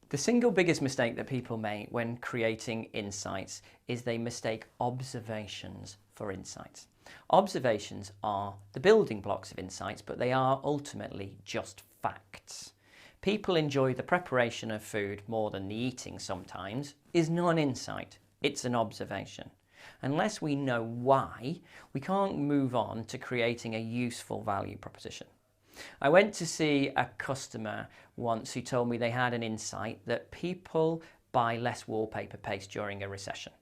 The single biggest mistake that people make when creating insights is they mistake observations for insights. Observations are the building blocks of insights, but they are ultimately just facts. People enjoy the preparation of food more than the eating sometimes is not an insight, it's an observation. Unless we know why, we can't move on to creating a useful value proposition. I went to see a customer once who told me they had an insight that people buy less wallpaper paste during a recession.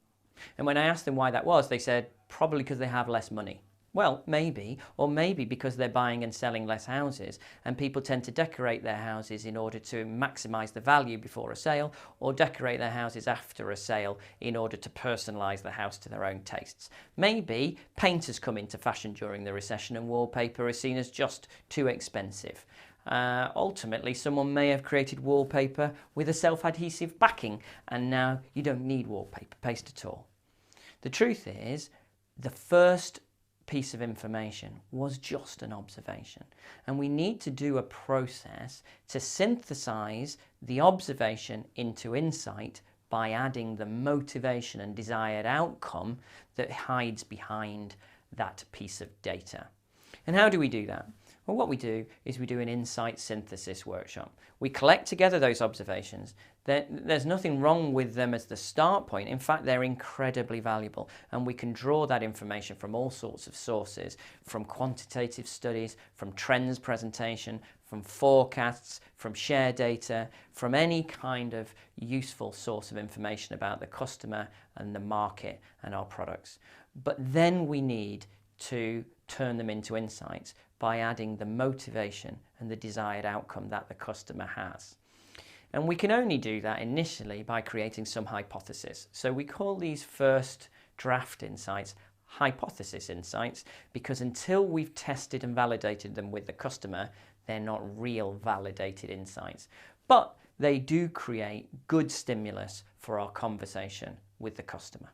And when I asked them why that was, they said probably because they have less money. Well, maybe, or maybe because they're buying and selling less houses and people tend to decorate their houses in order to maximise the value before a sale, or decorate their houses after a sale in order to personalise the house to their own tastes. Maybe paint has come into fashion during the recession and wallpaper is seen as just too expensive. Ultimately, someone may have created wallpaper with a self-adhesive backing and now you don't need wallpaper paste at all. The truth is, the first piece of information was just an observation, and we need to do a process to synthesize the observation into insight by adding the motivation and desired outcome that hides behind that piece of data. And how do we do that? Well, what we do is we do an insight synthesis workshop. We collect together those observations. There's nothing wrong with them as the start point. In fact, they're incredibly valuable, and we can draw that information from all sorts of sources, from quantitative studies, from trends presentation, from forecasts, from share data, from any kind of useful source of information about the customer and the market and our products. But then we need to turn them into insights by adding the motivation and the desired outcome that the customer has. And we can only do that initially by creating some hypothesis. So we call these first draft insights hypothesis insights, because until we've tested and validated them with the customer, they're not real validated insights. But they do create good stimulus for our conversation with the customer.